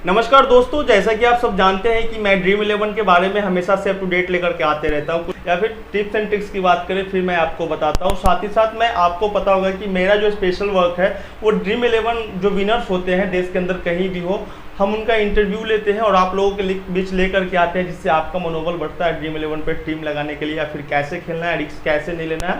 नमस्कार दोस्तों, जैसा कि आप सब जानते हैं कि मैं ड्रीम 11 के बारे में हमेशा से अप टू डेट लेकर के आते रहता हूं, या फिर टिप्स एंड ट्रिक्स की बात करें फिर मैं आपको बताता हूं। साथ ही साथ मैं आपको पता होगा कि मेरा जो स्पेशल वर्क है वो ड्रीम 11 जो विनर्स होते हैं देश के अंदर कहीं भी हो, हम उनका इंटरव्यू लेते हैं और आप लोगों के बीच लेकर के आते हैं, जिससे आपका मनोबल बढ़ता है ड्रीम 11 पे टीम लगाने के लिए, या फिर कैसे खेलना है, रिस्क कैसे नहीं लेना है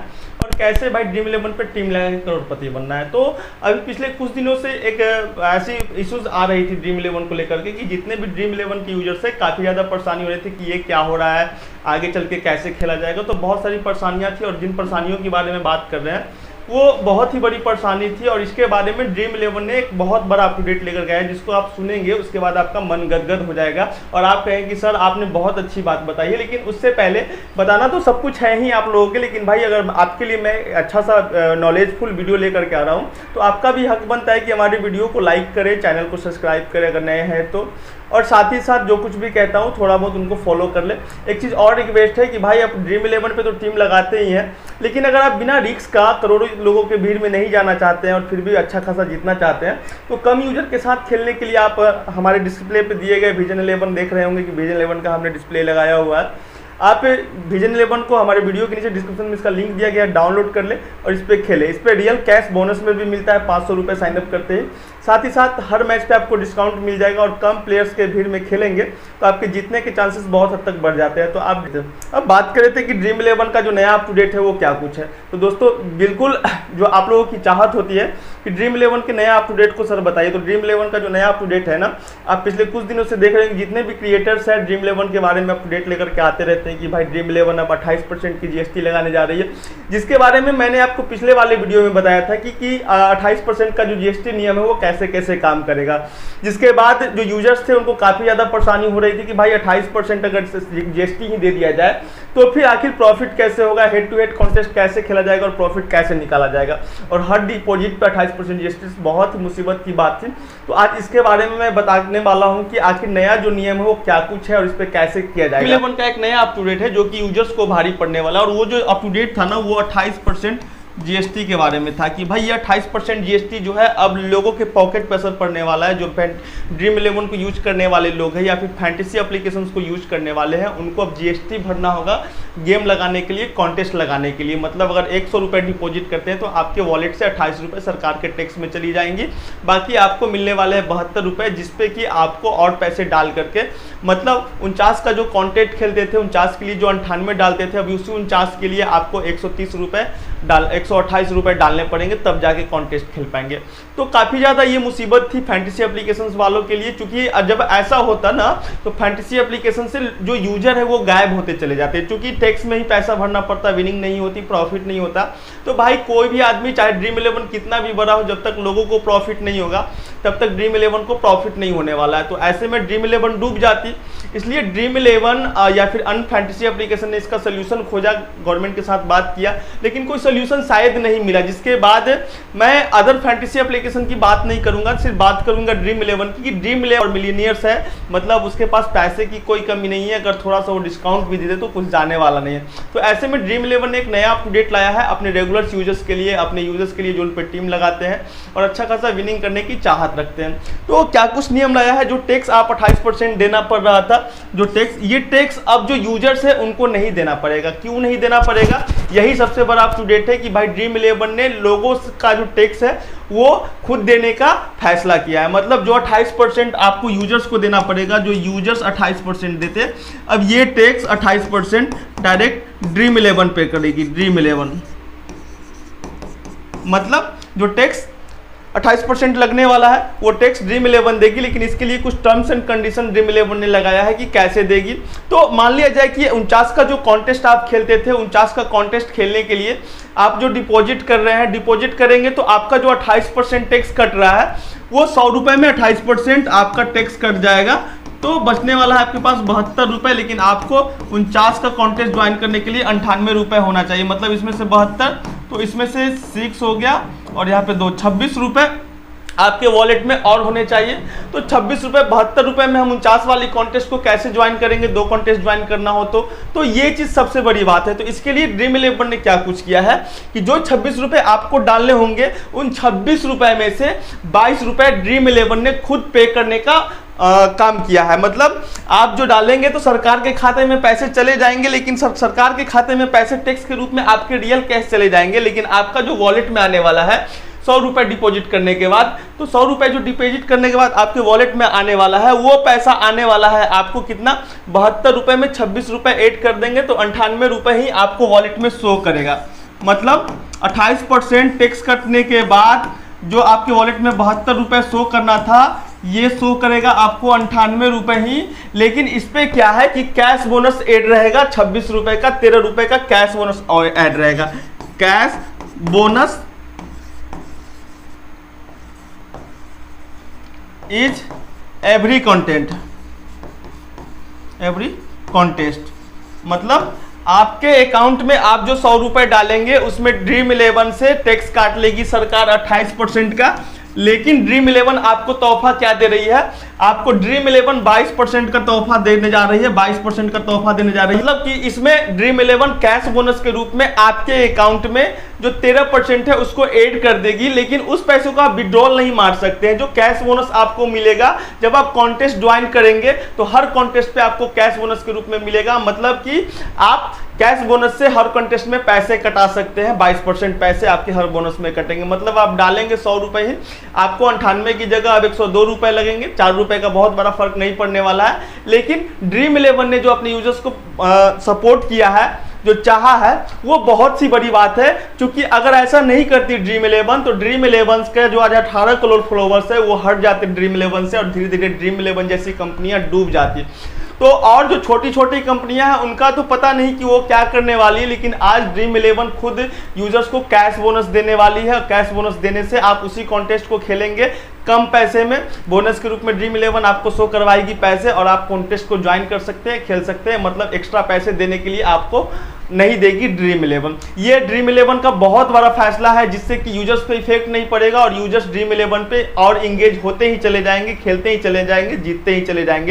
और कैसे भाई ड्रीम 11 पे टीम लगा के करोड़पति बनना है। तो अभी पिछले कुछ दिनों से एक ऐसी इश्यूज आ रही थी ड्रीम 11 को लेकर के कि जितने भी ड्रीम 11 के यूजर्स है काफ़ी ज़्यादा परेशानी हो रही थी कि ये क्या हो रहा है, आगे चल के कैसे खेला जाएगा। तो बहुत सारी परेशानियाँ थी और जिन परेशानियों के बारे में बात कर रहे हैं वो बहुत ही बड़ी परेशानी थी, और इसके बारे में ड्रीम 11 ने एक बहुत बड़ा अपडेट लेकर गया है जिसको आप सुनेंगे उसके बाद आपका मन गदगद हो जाएगा और आप कहेंगे कि सर आपने बहुत अच्छी बात बताई है। लेकिन उससे पहले बताना तो सब कुछ है ही आप लोगों के, लेकिन भाई अगर आपके लिए मैं अच्छा सा नॉलेजफुल वीडियो लेकर के आ रहा हूँ तो आपका भी हक बनता है कि हमारी वीडियो को लाइक करें, चैनल को सब्सक्राइब करें अगर नए हैं तो, और साथ ही साथ जो कुछ भी कहता हूँ थोड़ा बहुत उनको फॉलो कर ले। एक चीज़ और रिक्वेस्ट है कि भाई आप ड्रीम 11 पे तो टीम लगाते ही हैं, लेकिन अगर आप बिना रिस्क का करोड़ों लोगों के भीड़ में नहीं जाना चाहते हैं और फिर भी अच्छा खासा जीतना चाहते हैं तो कम यूजर के साथ खेलने के लिए आप हमारे डिस्प्ले पे दिए गए विजन 11 देख रहे होंगे कि विजन 11 का हमने डिस्प्ले लगाया हुआ है। आप विजन 11 को हमारे वीडियो के नीचे डिस्क्रिप्शन में इसका लिंक दिया गया है, डाउनलोड कर ले और इस पर खेले। इस पर रियल कैश बोनस में भी मिलता है 500 रुपये साइनअप करते हैं। साथ ही साथ हर मैच पे आपको डिस्काउंट मिल जाएगा और कम प्लेयर्स के भीड़ में खेलेंगे तो आपके जीतने के चांसेस बहुत हद तक बढ़ जाते हैं। तो आप अब बात कर रहे थे कि ड्रीम 11 का जो नया अप टू डेट है वो क्या कुछ है। तो दोस्तों बिल्कुल जो आप लोगों की चाहत होती है कि ड्रीम 11 के नया अप टू डेट को सर बताइए, तो ड्रीम 11 का जो नया अप टू डेट है ना, आप पिछले कुछ दिनों से देख रहे हैं जितने भी क्रिएटर्स हैं ड्रीम 11 के बारे में अप टू डेट लेकर के आते रहते हैं कि भाई ड्रीम 11 अब 28% की जीएसटी लगाने जा रही है, जिसके बारे में मैंने आपको पिछले वाले वीडियो में बताया था कि 28% का जो जीएसटी नियम है वो कैसे कैसे काम करेगा। जिसके बाद जो यूजर्स थे उनको काफ़ी ज़्यादा परेशानी हो रही थी कि भाई 28% अगर जीएसटी ही दे दिया जाए तो फिर आखिर प्रॉफिट कैसे होगा, हेड टू हेड कॉन्टेस्ट कैसे खेला जाएगा और प्रॉफिट कैसे निकाला जाएगा, और हर डिपॉजिट पर 28% जीएसटी बहुत ही मुसीबत की बात थी। तो आज इसके बारे में मैं बताने वाला हूं कि आखिर नया जो नियम है वो क्या कुछ है और इस पर कैसे किया जाएगा। 11 का एक नया अप टू डेट है जो कि यूजर्स को भारी पड़ने वाला है, और वो जो अप टू डेट था ना वो 28% जीएसटी के बारे में था कि भाई ये 28% जीएसटी जो है अब लोगों के पॉकेट पर असर पड़ने वाला है। जो ड्रीम 11 को यूज करने वाले लोग हैं या फिर फैंटेसी एप्लीकेशंस को यूज करने वाले हैं उनको अब जीएसटी भरना होगा गेम लगाने के लिए, कॉन्टेस्ट लगाने के लिए। मतलब अगर 100 रुपये डिपॉजिट करते हैं तो आपके वॉलेट से 28 रुपये सरकार के टैक्स में चली जाएंगी, बाकी आपको मिलने वाले हैं 72 रुपये, जिसपे कि आपको और पैसे डाल करके, मतलब 49 का जो कॉन्टेस्ट खेलते थे 49 के लिए जो 98 डालते थे, अभी उसी 49 के लिए आपको 130 रुपये 128 रुपये डालने पड़ेंगे, तब जाके कॉन्टेस्ट खेल पाएंगे। तो काफ़ी ज़्यादा ये मुसीबत थी फैंटेसी एप्लीकेशंस वालों के लिए, क्योंकि जब ऐसा होता ना तो फैंटेसी एप्लीकेशन से जो यूजर है वो गायब होते चले जाते हैं, क्योंकि टैक्स में ही पैसा भरना पड़ता, विनिंग नहीं होती, प्रॉफिट नहीं होता। तो भाई कोई भी आदमी चाहे ड्रीम 11 कितना भी बड़ा हो, जब तक लोगों को प्रॉफिट नहीं होगा तब तक ड्रीम 11 को प्रॉफिट नहीं होने वाला है। तो ऐसे में ड्रीम 11 डूब जाती, इसलिए ड्रीम 11 या फिर अन्य फैंटेसी एप्लीकेशन ने इसका सोल्यूशन खोजा, गवर्नमेंट के साथ बात किया, लेकिन कोई सोल्यूशन शायद नहीं मिला। जिसके बाद मैं अदर फैंटेसी एप्लीकेशन की बात नहीं करूंगा, सिर्फ बात करूंगा ड्रीम 11 की। ड्रीम 11 और मिलीनियर्स है, मतलब उसके पास पैसे की कोई कमी नहीं है, अगर थोड़ा सा वो डिस्काउंट भी दे दे तो कुछ जाने वाला नहीं है। तो ऐसे में ड्रीम 11 ने एक नया अपडेट लाया है अपने रेगुलर यूजर्स के लिए, अपने यूजर्स के लिए जो उन पर टीम लगाते हैं और अच्छा खासा विनिंग करने की चाहत रखते हैं। तो क्या कुछ नियम लाया है, जो टैक्स आप 28% देना पड़ रहा था, जो टैक्स, ये टैक्स अब जो यूजर्स है उनको नहीं देना पड़ेगा। क्यों नहीं देना पड़ेगा, यही सबसे बड़ा अप टू डेट है कि भाई ड्रीम 11 ने लोगों का जो टैक्स है वो खुद देने का फैसला किया है। मतलब जो 28% आपको यूजर्स को देना पड़ेगा, जो यूजर्स 28% देते, अब ये टैक्स 28% डायरेक्ट ड्रीम 11 पे करेगी। ड्रीम 11 मतलब जो टैक्स 28% लगने वाला है वो टैक्स ड्रीम 11 देगी, लेकिन इसके लिए कुछ टर्म्स एंड कंडीशन ड्रीम 11 ने लगाया है कि कैसे देगी। तो मान लिया जाए कि 49 का जो कॉन्टेस्ट आप खेलते थे, 49 का कॉन्टेस्ट खेलने के लिए आप जो डिपॉजिट कर रहे हैं, डिपॉजिट करेंगे तो आपका जो 28% टैक्स कट रहा है वो 100 रुपये में 28% आपका टैक्स कट जाएगा, तो बचने वाला है आपके पास 72 रुपये। लेकिन आपको 49 का कॉन्टेस्ट ज्वाइन करने के लिए 98 रुपये होना चाहिए, मतलब इसमें से 72 तो इसमें से 6 हो गया और यहाँ पे 2 26 रुपये आपके वॉलेट में और होने चाहिए। तो 26 रुपये 72 रुपये में हम 49 वाली कॉन्टेस्ट को कैसे ज्वाइन करेंगे, 2 कॉन्टेस्ट ज्वाइन करना हो तो ये चीज़ सबसे बड़ी बात है। तो इसके लिए ड्रीम 11 ने क्या कुछ किया है कि जो 26 रुपये आपको डालने होंगे उन 26 रुपये में से 22 रुपये ड्रीम 11 ने खुद पे करने का काम किया है। मतलब आप जो डालेंगे तो सरकार के खाते में पैसे चले जाएंगे, लेकिन सरकार के खाते में पैसे टैक्स के रूप में आपके रियल कैश चले जाएंगे, लेकिन आपका जो वॉलेट में आने वाला है 100 रुपये डिपॉजिट करने के बाद, तो 100 रुपये जो डिपॉजिट करने के बाद आपके वॉलेट में आने वाला है, वो पैसा आने वाला है आपको कितना, 72 रुपये में 26 रुपये ऐड कर देंगे तो 98 रुपये ही आपको वॉलेट में शो करेगा। मतलब 28% टैक्स कटने के बाद जो आपके वॉलेट में 72 रुपये शो करना था, ये शो करेगा आपको 98 रुपये ही। लेकिन इस पे क्या है कि कैश बोनस ऐड रहेगा 26 रुपये का, 13 रुपये का कैश बोनस ऐड रहेगा। Cash bonus is every contest, मतलब आपके अकाउंट में आप जो 100 रुपए डालेंगे उसमें ड्रीम 11 से टैक्स काट लेगी सरकार 28% का। लेकिन ड्रीम 11 आपको तोहफा क्या दे रही है, आपको ड्रीम 11 22% का तोहफा देने जा रही है, 22% का तोहफा देने जा रही है। मतलब कि इसमें ड्रीम 11 कैश बोनस के रूप में आपके अकाउंट में जो 13% है उसको ऐड कर देगी, लेकिन उस पैसों का आप विड्रॉल नहीं मार सकते हैं। जो कैश बोनस आपको मिलेगा जब आप कॉन्टेस्ट ज्वाइन करेंगे तो हर कॉन्टेस्ट पे आपको कैश बोनस के रूप में मिलेगा। मतलब कि आप कैश बोनस से हर कॉन्टेस्ट में पैसे कटा सकते हैं, 22% पैसे आपके हर बोनस में कटेंगे। मतलब आप डालेंगे 100 रुपये ही, आपको 98 की जगह अब 102 रुपये लगेंगे, 4 रुपये का बहुत बड़ा फर्क नहीं पड़ने वाला है। लेकिन ड्रीम 11 ने जो अपने यूजर्स को सपोर्ट किया है, जो चाहा है, वो बहुत सी बड़ी बात है। क्योंकि अगर ऐसा नहीं करती ड्रीम 11 तो ड्रीम 11 के जो आज 18 करोड़ फॉलोवर्स है वो हट जाते ड्रीम 11 से, और धीरे धीरे ड्रीम 11 जैसी कंपनियां डूब जाती। तो और जो छोटी छोटी कंपनियां हैं उनका तो पता नहीं कि वो क्या करने वाली है, लेकिन आज ड्रीम 11 खुद यूजर्स को कैश बोनस देने वाली है। कैश बोनस देने से आप उसी कॉन्टेस्ट को खेलेंगे कम पैसे में, बोनस के रूप में ड्रीम 11 आपको शो करवाएगी पैसे, और आप कॉन्टेस्ट को ज्वाइन कर सकते हैं, खेल सकते हैं। मतलब एक्स्ट्रा पैसे देने के लिए आपको नहीं देगी ड्रीम 11। ये ड्रीम 11 का बहुत बड़ा फैसला है, जिससे कि यूजर्स पे इफेक्ट नहीं पड़ेगा और यूजर्स ड्रीम 11 पे और इंगेज होते ही चले जाएंगे, खेलते ही चले जाएंगे, जीतते ही चले जाएंगे।